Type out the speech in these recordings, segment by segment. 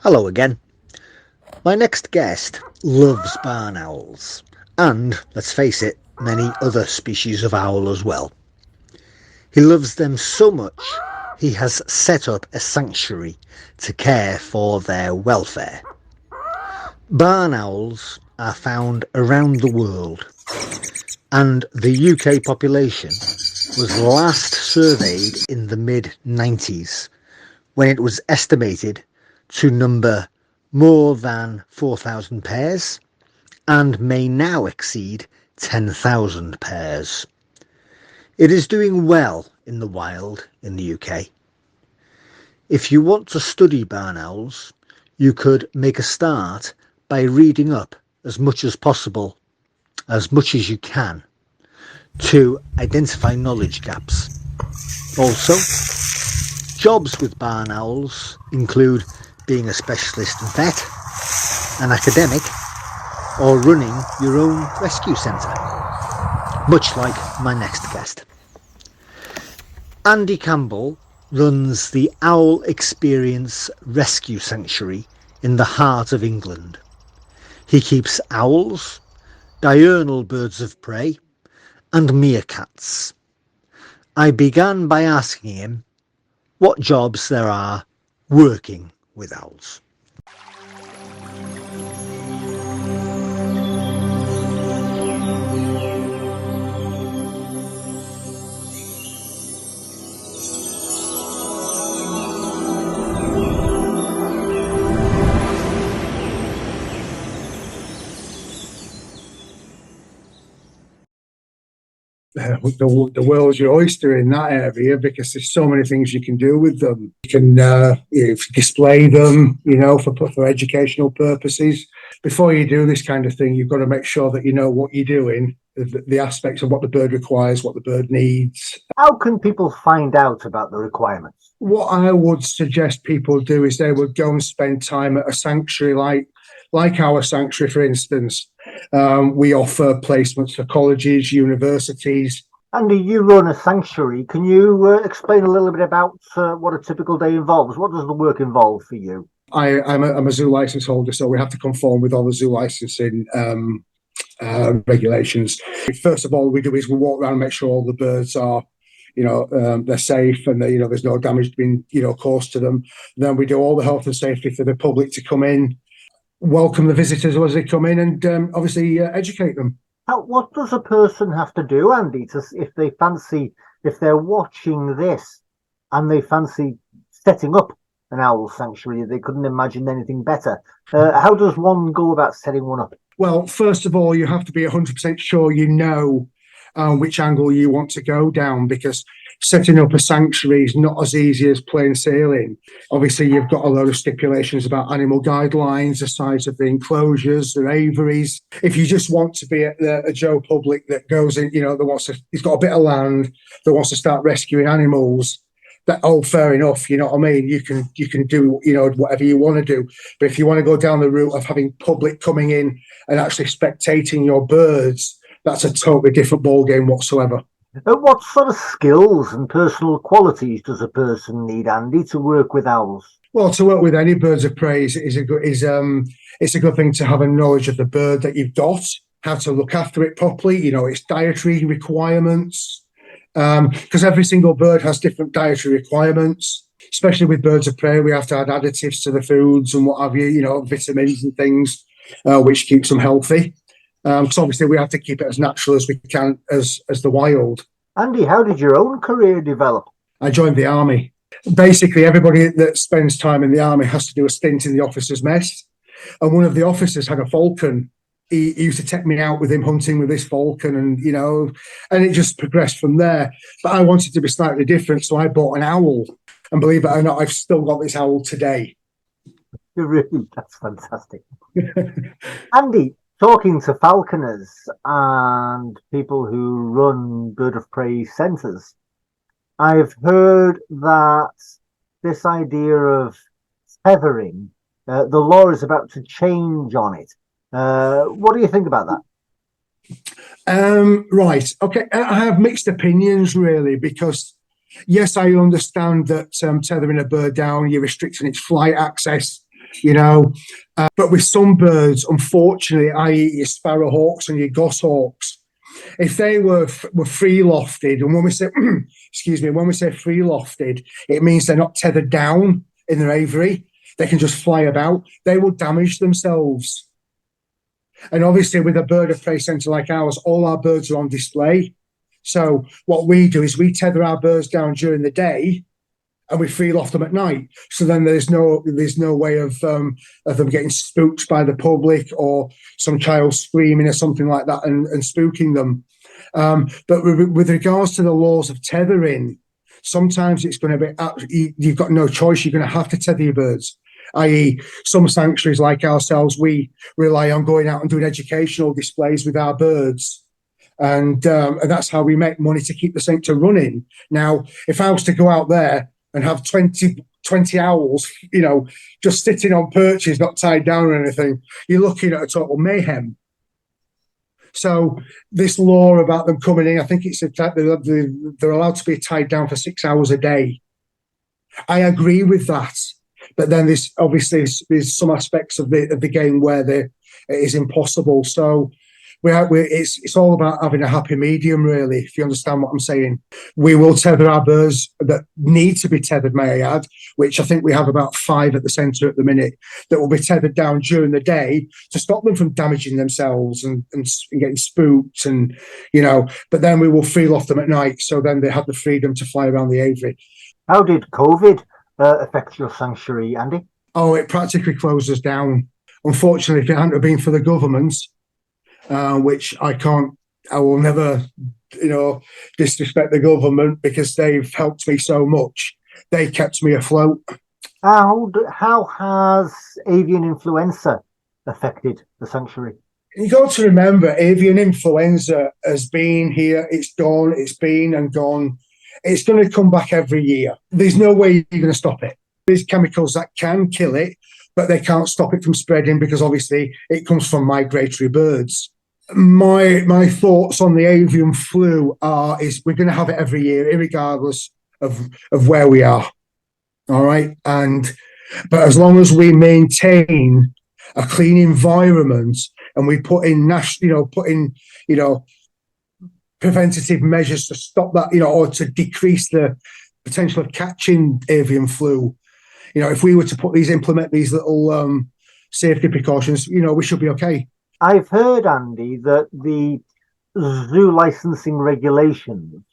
Hello again. My next guest loves barn owls, and, let's face it, many other species of owl as well. He loves them so much, he has set up a sanctuary to care for their welfare. Barn owls are found around the world, and the UK population was last surveyed in the mid-90s, when it was estimated to number more than 4,000 pairs and may now exceed 10,000 pairs. It is doing well in the wild in the UK. If you want to study barn owls, you could make a start by reading up as much as possible, as much as you can, to identify knowledge gaps. Also, jobs with barn owls include being a specialist vet, an academic, or running your own rescue centre, much like my next guest. Andy Campbell runs the Owl Experience Rescue Sanctuary in the heart of England. He keeps owls, diurnal birds of prey, and meerkats. I began by asking him what jobs there are working with owls. The world's your oyster in that area, because there's so many things you can do with them. You can display them, for educational purposes. Before you do this kind of thing, you've got to make sure that you know what you're doing, the aspects of what the bird requires, what the bird needs. How can people find out about the requirements? What I would suggest people do is they would go and spend time at a sanctuary like our sanctuary, for instance. We offer placements for colleges, universities. Andy, you run a sanctuary. Can you explain a little bit about what a typical day involves? What does the work involve for you? I'm a zoo license holder, so we have to conform with all the zoo licensing regulations. First of all, we do is we walk around and make sure all the birds are, they're safe and there's no damage being caused to them. Then we do all the health and safety for the public to come in, welcome the visitors as they come in, and obviously educate them. What does a person have to do, Andy, if they're watching this and they fancy setting up an owl sanctuary, they couldn't imagine anything better? How does one go about setting one up? Well, first of all, you have to be 100% sure you know which angle you want to go down, because setting up a sanctuary is not as easy as plain sailing. Obviously, you've got a lot of stipulations about animal guidelines, the size of the enclosures, the aviaries. If you just want to be a Joe Public that goes in, he's got a bit of land, that wants to start rescuing animals, fair enough, you know what I mean? You can do, whatever you want to do. But if you want to go down the route of having public coming in and actually spectating your birds, that's a totally different ballgame whatsoever. What sort of skills and personal qualities does a person need, Andy, to work with owls? Well, to work with any birds of prey is a good thing to have a knowledge of the bird that you've got, how to look after it properly, its dietary requirements, because every single bird has different dietary requirements. Especially with birds of prey, we have to add additives to the foods and what have you, vitamins and things, which keeps them healthy. Because obviously we have to keep it as natural as we can as the wild. Andy, how did your own career develop? I joined the army. Basically, everybody that spends time in the army has to do a stint in the officers' mess. And one of the officers had a falcon. He used to take me out with him hunting with this falcon, and and it just progressed from there. But I wanted to be slightly different, so I bought an owl. And believe it or not, I've still got this owl today. Really? That's fantastic. Andy, talking to falconers and people who run bird of prey centres, I've heard that this idea of tethering, the law is about to change on it. What do you think about that? Right. Okay. I have mixed opinions, really, because yes, I understand that tethering a bird down, you're restricting its flight access you know. But with some birds, unfortunately, i.e. your sparrowhawks and your goshawks, if they were free lofted, and when we say excuse me, when we say free lofted, it means they're not tethered down in their aviary. They can just fly about. They will damage themselves. And obviously, with a bird of prey centre like ours, all our birds are on display. So what we do is we tether our birds down during the day, and we free loft them at night. So then there's no way of them getting spooked by the public or some child screaming or something like that and spooking them. But with regards to the laws of tethering, sometimes it's going to be, you've got no choice. You're going to have to tether your birds, i.e. some sanctuaries like ourselves, we rely on going out and doing educational displays with our birds. And that's how we make money to keep the centre running. Now, if I was to go out there and have 20 owls, just sitting on perches, not tied down or anything, you're looking at a total mayhem. So this law about them coming in, I think it's they're allowed to be tied down for 6 hours a day. I agree with that, but then there's some aspects of the game where it is impossible. So it's all about having a happy medium, really, if you understand what I'm saying. We will tether our birds that need to be tethered, may I add, which I think we have about 5 at the centre at the minute, that will be tethered down during the day to stop them from damaging themselves and getting spooked, and but then we will free loft them at night, so then they have the freedom to fly around the aviary. How did COVID affect your sanctuary, Andy? Oh, it practically closed us down. Unfortunately, if it hadn't been for the government, which I will never, disrespect the government, because they've helped me so much. They kept me afloat. How has avian influenza affected the sanctuary? You got to remember, avian influenza has been here, it's gone, it's been and gone. It's going to come back every year. There's no way you're going to stop it. There's chemicals that can kill it, but they can't stop it from spreading, because obviously it comes from migratory birds. My thoughts on the avian flu is we're going to have it every year, irregardless of where we are. All right, but as long as we maintain a clean environment and we put in preventative measures to stop that, or to decrease the potential of catching avian flu. If we were to implement these little safety precautions, we should be okay. I've heard, Andy, that the zoo licensing regulations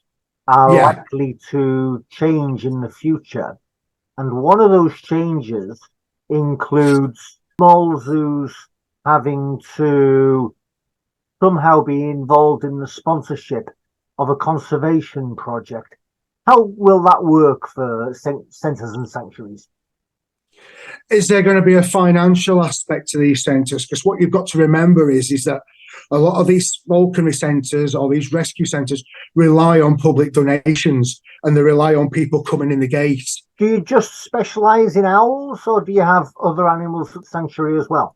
are likely to change in the future. And one of those changes includes small zoos having to somehow be involved in the sponsorship of a conservation project. How will that work for centres and sanctuaries? Is there going to be a financial aspect to these centres? Because what you've got to remember is that a lot of these falconry centres or these rescue centres rely on public donations, and they rely on people coming in the gate. Do you just specialise in owls, or do you have other animals at sanctuary as well?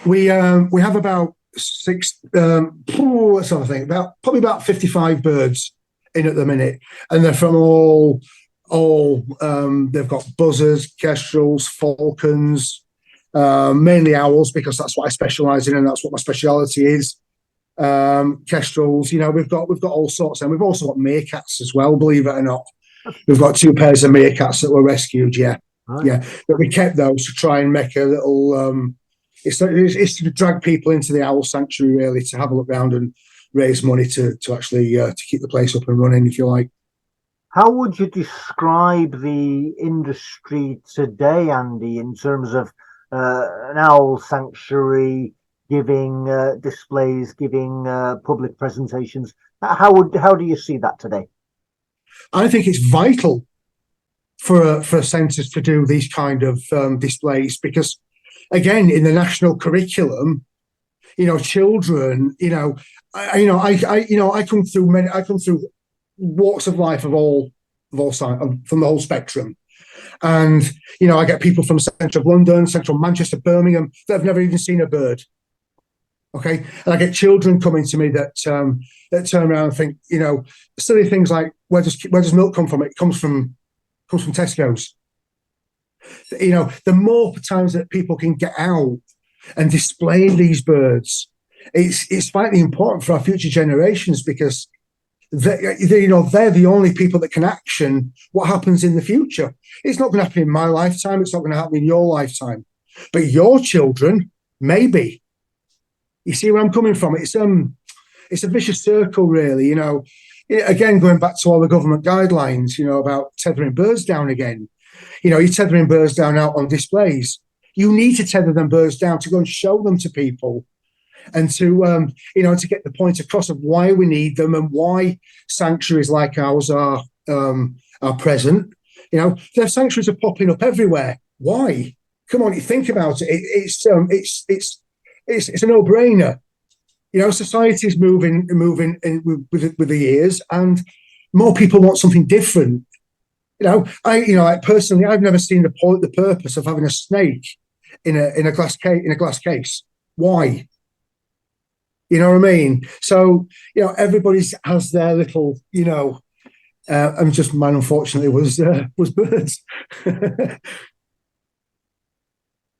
We have about probably about 55 birds in at the minute, and they're from all they've got buzzards, kestrels, falcons, mainly owls, because that's what I specialise in and that's what my speciality is. Kestrels, we've got all sorts, and we've also got meerkats as well, believe it or not. We've got 2 pairs of meerkats that were rescued, but we kept those to try and make a little it's to drag people into the owl sanctuary, really, to have a look around and raise money to actually to keep the place up and running, if you like. How would you describe the industry today, Andy, in terms of an owl sanctuary, giving displays, giving public presentations? How do you see that today? I think it's vital for centres to do these kind of displays, because, again, in the national curriculum, children, I come through walks of life of all from the whole spectrum, and I get people from central London, central Manchester, Birmingham that have never even seen a bird. Okay, and I get children coming to me that turn around and think, silly things like, where does milk come from? It comes from Tesco's. The more times that people can get out and display these birds, it's vitally important for our future generations, because they're the only people that can action what happens in the future. It's not going to happen in my lifetime. It's not going to happen in your lifetime, but your children, maybe. You see where I'm coming from? It's a vicious circle, really. Again, going back to all the government guidelines, about tethering birds down again. You're tethering birds down out on displays. You need to tether them birds down to go and show them to people, and to get the point across of why we need them and why sanctuaries like ours are present. Their sanctuaries are popping up everywhere. Why? Come on, you think about it. It's a no-brainer. Society's moving with the years, and more people want something different. Personally, I've never seen the purpose of having a snake in a glass case. Why? You know what I mean? So, everybody has their little, and just mine, unfortunately, was birds.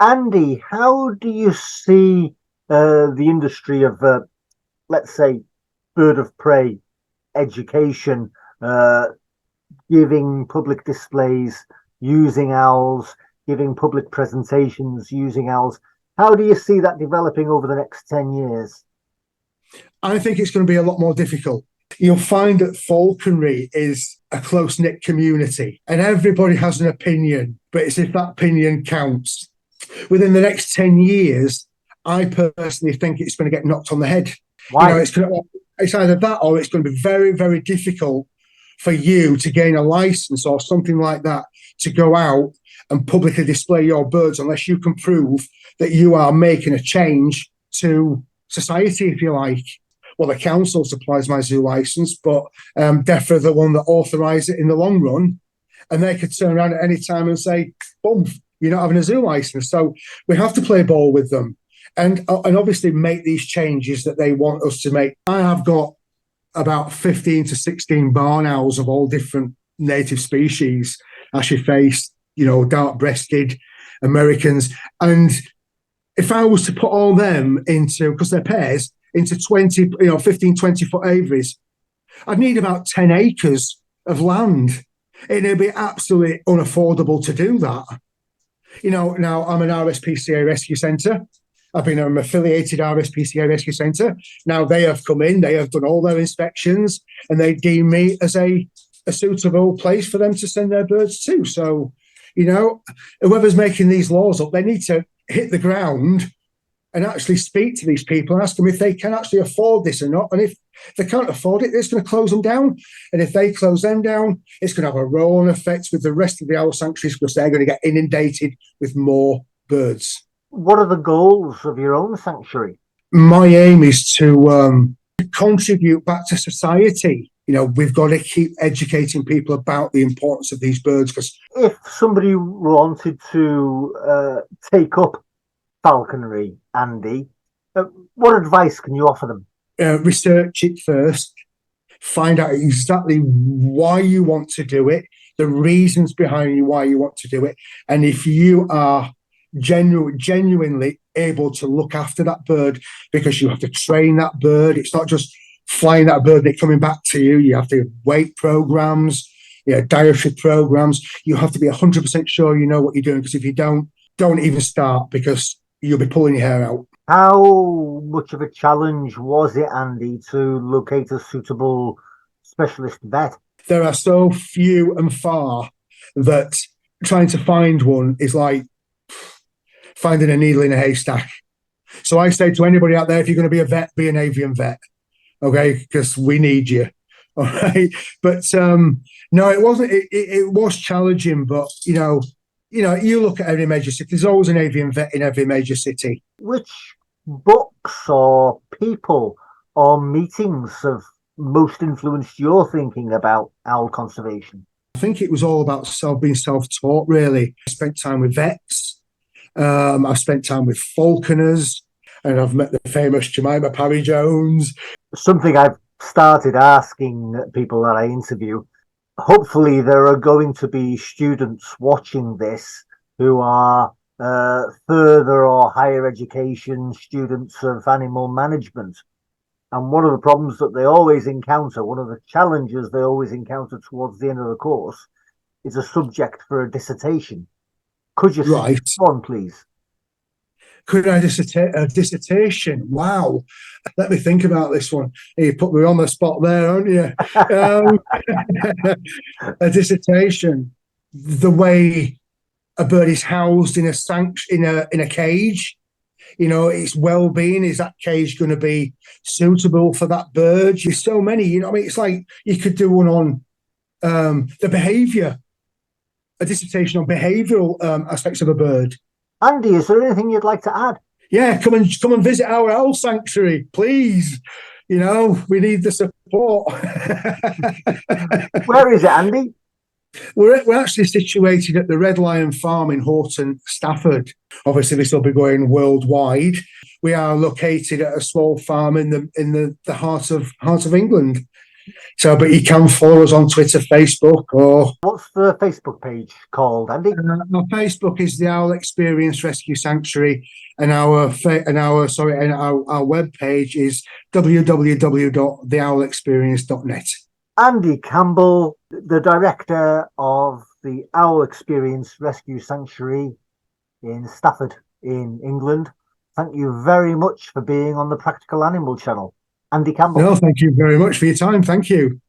Andy, how do you see the industry of, let's say, bird of prey education, giving public displays using owls, giving public presentations using owls? How do you see that developing over the next 10 years? I think it's going to be a lot more difficult. You'll find that falconry is a close-knit community, and everybody has an opinion, but it's if that opinion counts. Within the next 10 years, I personally think it's going to get knocked on the head. Why? It's either that, or it's going to be very, very difficult for you to gain a license or something like that to go out and publicly display your birds, unless you can prove that you are making a change to society, if you like. Well, the council supplies my zoo license, but DEFRA are the one that authorise it in the long run, and they could turn around at any time and say, boom, you're not having a zoo license. So we have to play ball with them, and obviously make these changes that they want us to make. I have got about 15 to 16 barn owls of all different native species, ashy-faced, dark-breasted, Americans. And if I was to put all them into, because they're pairs, into 20, 15, 20-foot aviaries, I'd need about 10 acres of land. It'd be absolutely unaffordable to do that. Now I'm an RSPCA rescue centre. I've been an affiliated RSPCA rescue centre. Now they have come in, they have done all their inspections, and they deem me as a suitable place for them to send their birds to. So, whoever's making these laws up, they need to hit the ground and actually speak to these people and ask them if they can actually afford this or not. And if they can't afford it, it's going to close them down. And if they close them down, it's going to have a roll-on effect with the rest of the owl sanctuaries, because they're going to get inundated with more birds. What are the goals of your own sanctuary? My aim is to contribute back to society. We've got to keep educating people about the importance of these birds. Because if somebody wanted to take up falconry, Andy, what advice can you offer them? Research it first, find out exactly why you want to do it, the reasons behind why you want to do it, and if you are genuinely able to look after that bird, because you have to train that bird. It's not just flying that bird and it coming back to you. You have to have weight programs, dietary programs. You have to be 100% sure you know what you're doing, because if you don't even start, because you'll be pulling your hair out. How much of a challenge was it, Andy, to locate a suitable specialist vet? There are so few and far that trying to find one is like finding a needle in a haystack. So I say to anybody out there, if you're going to be a vet, be an avian vet, okay? Because we need you, all right? But no, it wasn't. It was challenging, but you look at every major city. There's always an avian vet in every major city. Which books or people or meetings have most influenced your thinking about owl conservation? I think it was all about being self-taught, really. I spent time with vets. I've spent time with falconers, and I've met the famous Jemima Parry-Jones. Something I've started asking people that I interview. Hopefully there are going to be students watching this who are further or higher education students of animal management. And one of the problems that they always encounter, one of the challenges they always encounter towards the end of the course, is a subject for a dissertation. Could you Right. one, please? Could I a dissertation? Wow. Let me think about this one. You put me on the spot there, aren't you? A dissertation. The way a bird is housed in a cage. You know, its well-being, is that cage going to be suitable for that bird? There's so many, you know, I mean, it's like you could do one on the behavior, a dissertation on behavioral aspects of a bird. Andy, is there anything you'd like to add? Yeah, come and visit our owl sanctuary, please. You know, we need the support. Where is it, Andy? We're actually situated at the Red Lion Farm in Horton, Stafford. Obviously, this will be going worldwide. We are located at a small farm in the heart of England. So, but you can follow us on Twitter, Facebook, or what's the Facebook page called, Andy? Our Facebook is the Owl Experience Rescue Sanctuary, and our web page is www.theowlexperience.net. Andy Campbell, the director of the Owl Experience Rescue Sanctuary in Stafford in England. Thank you very much for being on the Practical Animal Channel. Andy Campbell. No, thank you very much for your time. Thank you.